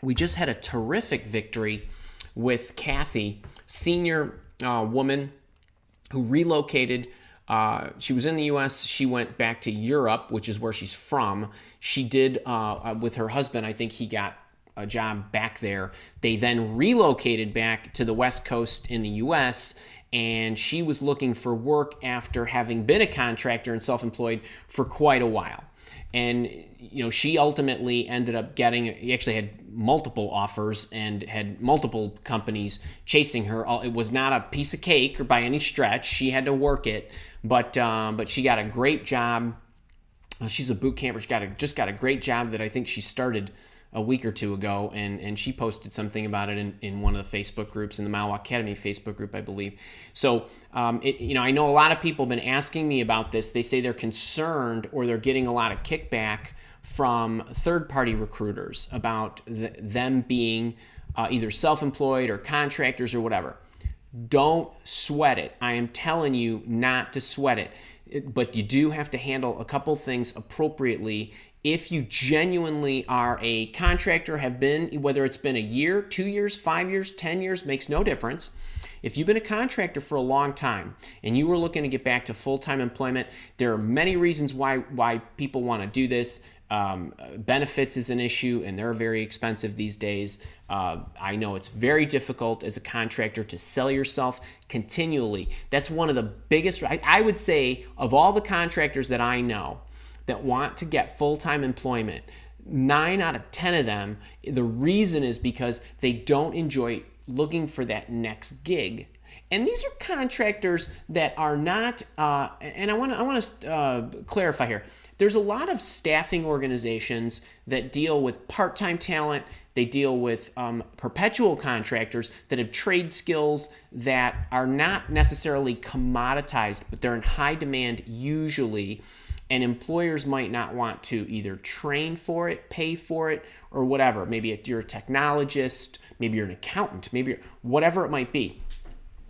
we just had a terrific victory with Kathy, senior woman who relocated. She was in the U.S. She went back to Europe, which is where she's from. She did, with her husband, I think he got a job back there. They then relocated back to the West Coast in the U.S., and she was looking for work after having been a contractor and self-employed for quite a while. And, she ultimately ended up he actually had multiple offers and had multiple companies chasing her. It was not a piece of cake or by any stretch. She had to work it, but she got a great job. She's a boot camper. She just got a great job that I think she started a week or two ago, and she posted something about it in one of the Facebook groups, in the Mile Academy Facebook group, I believe. So, I know a lot of people have been asking me about this. They say they're concerned or they're getting a lot of kickback from third-party recruiters about them being either self-employed or contractors or whatever. Don't sweat it. I am telling you not to sweat it. But you do have to handle a couple things appropriately. If you genuinely are a contractor, have been, whether it's been a year, 2 years, 5 years, 10 years, makes no difference. If you've been a contractor for a long time and you were looking to get back to full-time employment, there are many reasons why people want to do this. Benefits is an issue, and they're very expensive these days. I know it's very difficult as a contractor to sell yourself continually. That's one of the biggest, I would say, of all the contractors that I know that want to get full-time employment, 9 out of 10 of them, the reason is because they don't enjoy looking for that next gig. And these are contractors that are not, and I want to clarify here. There's a lot of staffing organizations that deal with part-time talent. They deal with perpetual contractors that have trade skills that are not necessarily commoditized, but they're in high demand usually. And employers might not want to either train for it, pay for it, or whatever. Maybe you're a technologist, maybe you're an accountant, maybe whatever it might be,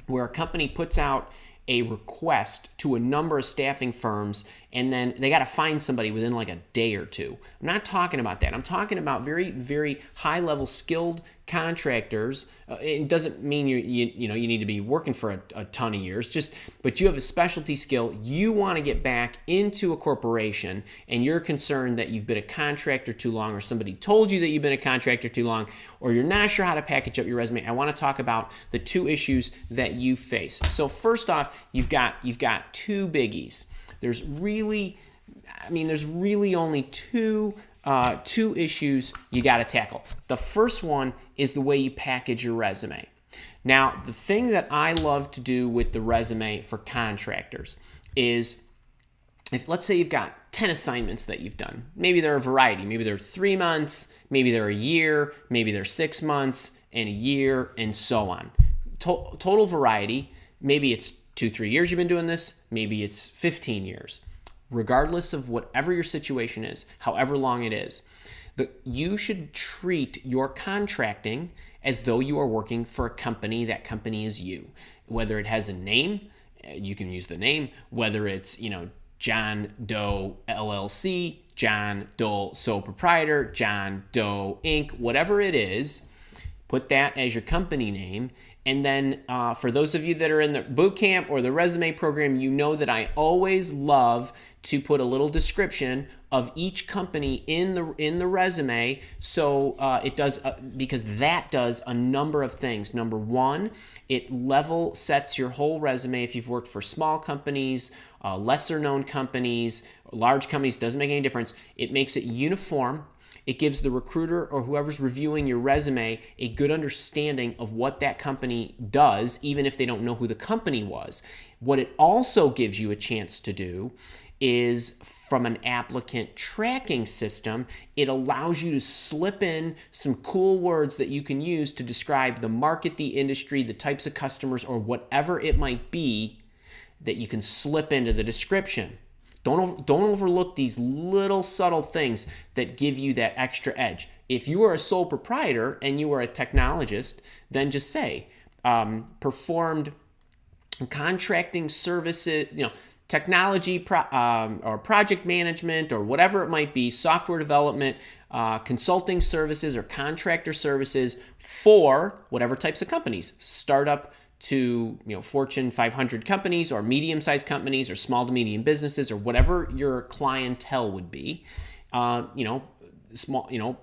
where a company puts out a request to a number of staffing firms, and then they got to find somebody within like a day or two. I'm not talking about that. I'm talking about very, very high-level skilled contractors. It doesn't mean you need to be working for a ton of years, but you have a specialty skill. You want to get back into a corporation, and you're concerned that you've been a contractor too long, or somebody told you that you've been a contractor too long, or you're not sure how to package up your resume. I want to talk about the two issues that you face. So first off, you've got two biggies. There's really only two issues you got to tackle. The first one is the way you package your resume. Now, the thing that I love to do with the resume for contractors is, if let's say you've got 10 assignments that you've done, maybe they're a variety, maybe they're 3 months, maybe they're a year, maybe they're 6 months and a year, and so on. Total variety. Maybe it's 2-3 years you've been doing this, maybe it's 15 years. Regardless of whatever your situation is, however long it is, you should treat your contracting as though you are working for a company. That company is you. Whether it has a name, you can use the name. Whether it's, John Doe LLC, John Doe Sole Proprietor, John Doe Inc., whatever it is, put that as your company name. And then for those of you that are in the boot camp or the resume program, you know that I always love to put a little description of each company in the resume. So it does because that does a number of things. Number one, it level sets your whole resume. If you've worked for small companies, lesser known companies, large companies, doesn't make any difference. It makes it uniform. It gives the recruiter or whoever's reviewing your resume a good understanding of what that company does, even if they don't know who the company was. What it also gives you a chance to do is, from an applicant tracking system, it allows you to slip in some cool words that you can use to describe the market, the industry, the types of customers, or whatever it might be that you can slip into the description. Don't overlook these little subtle things that give you that extra edge. If you are a sole proprietor and you are a technologist, then just say, performed contracting services, technology or project management or whatever it might be, software development, consulting services or contractor services for whatever types of companies, startup to Fortune 500 companies or medium-sized companies or small to medium businesses or whatever your clientele would be.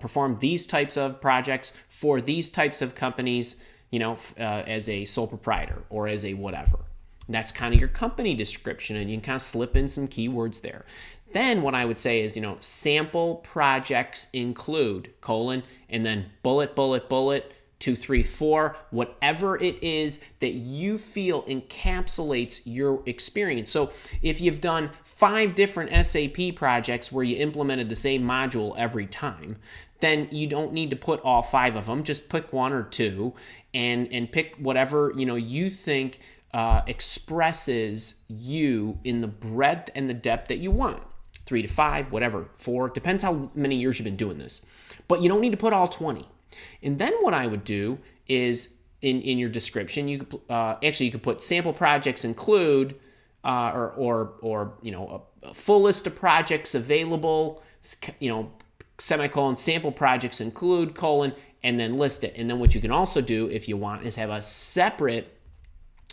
Perform these types of projects for these types of companies, as a sole proprietor or as a whatever. That's kind of your company description, and you can kind of slip in some keywords there. Then what I would say is, sample projects include, and then bullet, 2, 3, 4, whatever it is that you feel encapsulates your experience. So if you've done 5 different SAP projects where you implemented the same module every time, then you don't need to put all 5 of them. Just pick 1 or 2 and pick whatever you think expresses you in the breadth and the depth that you want. 3 to 5, whatever, 4, depends how many years you've been doing this. But you don't need to put all 20. And then what I would do is in your description, you could you could put sample projects include, or a full list of projects available, semicolon, sample projects include, and then list it. And then what you can also do if you want is have a separate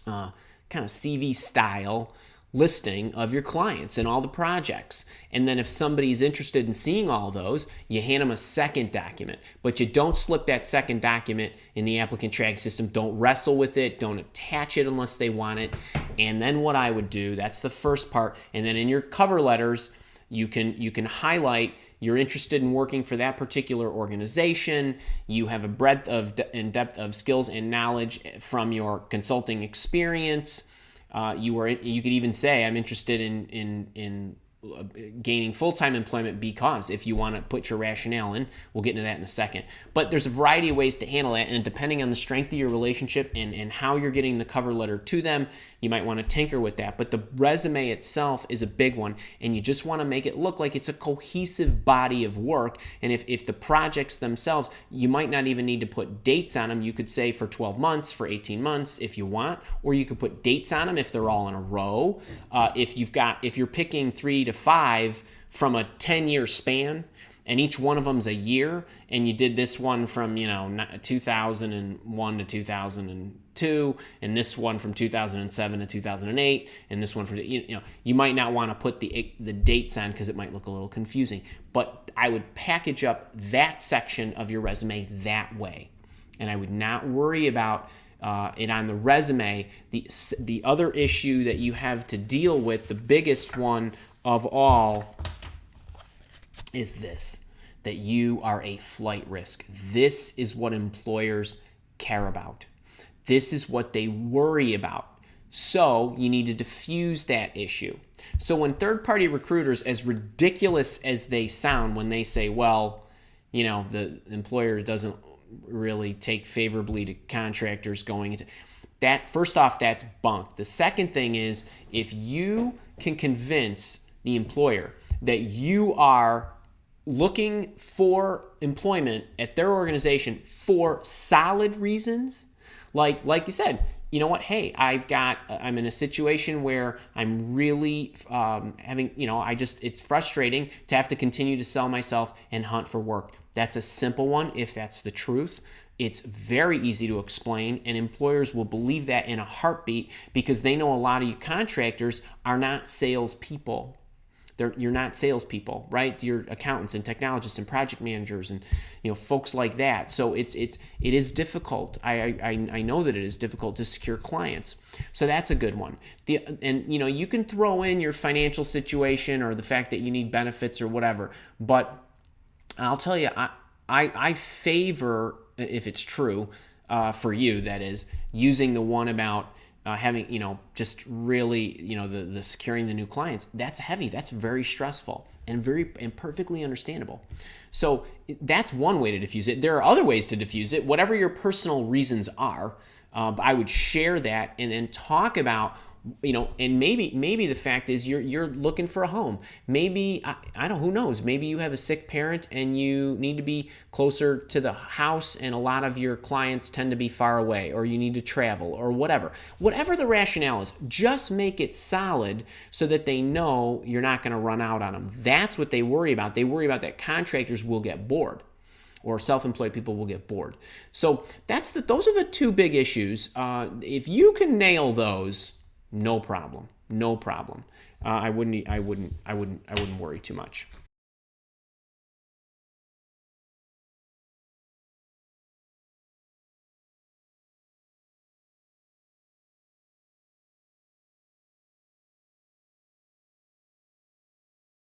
kind of CV style listing of your clients and all the projects. And then if somebody's interested in seeing all those, you hand them a second document. But you don't slip that second document in the applicant tracking system. Don't wrestle with it. Don't attach it unless they want it. And then what I would do, that's the first part. And then in your cover letters, you can highlight you're interested in working for that particular organization. You have a breadth and depth of skills and knowledge from your consulting experience. You could even say, I'm interested in gaining full-time employment because, if you want to put your rationale in. We'll get into that in a second. But there's a variety of ways to handle that, and depending on the strength of your relationship and how you're getting the cover letter to them, you might want to tinker with that. But the resume itself is a big one, and you just want to make it look like it's a cohesive body of work. And if the projects themselves, you might not even need to put dates on them. You could say for 12 months, for 18 months if you want, or you could put dates on them if they're all in a row. If you're picking 3 to 5 from a 10-year span, and each one of them's a year, and you did this one from 2001 to 2002, and this one from 2007 to 2008, and this one from you might not want to put the dates on because it might look a little confusing. But I would package up that section of your resume that way, and I would not worry about it on the resume. The other issue that you have to deal with, the biggest one of all, is this, that you are a flight risk. This is what employers care about. This is what they worry about. So you need to diffuse that issue. So when third-party recruiters, as ridiculous as they sound when they say, well, the employer doesn't really take favorably to contractors going into that, first off, that's bunk. The second thing is, if you can convince the employer that you are looking for employment at their organization for solid reasons, like you said, you know what, hey, I'm in a situation where I'm really it's frustrating to have to continue to sell myself and hunt for work. That's a simple one if that's the truth. It's very easy to explain, and employers will believe that in a heartbeat because they know a lot of you contractors are not salespeople. You're not salespeople, right? You're accountants and technologists and project managers and folks like that. So it is difficult. I know that it is difficult to secure clients. So that's a good one. You can throw in your financial situation or the fact that you need benefits or whatever. But I'll tell you, I favor, if it's true for you, that is, using the one about having, just really, the securing the new clients. That's heavy. That's very stressful and perfectly understandable. So that's one way to diffuse it. There are other ways to diffuse it. Whatever your personal reasons are, I would share that and then talk about And maybe the fact is you're looking for a home. Maybe I don't. Who knows? Maybe you have a sick parent and you need to be closer to the house, and a lot of your clients tend to be far away, or you need to travel, or whatever. Whatever the rationale is, just make it solid so that they know you're not going to run out on them. That's what they worry about. They worry about that contractors will get bored, or self-employed people will get bored. So those are the two big issues. If you can nail those, no problem. I wouldn't worry too much.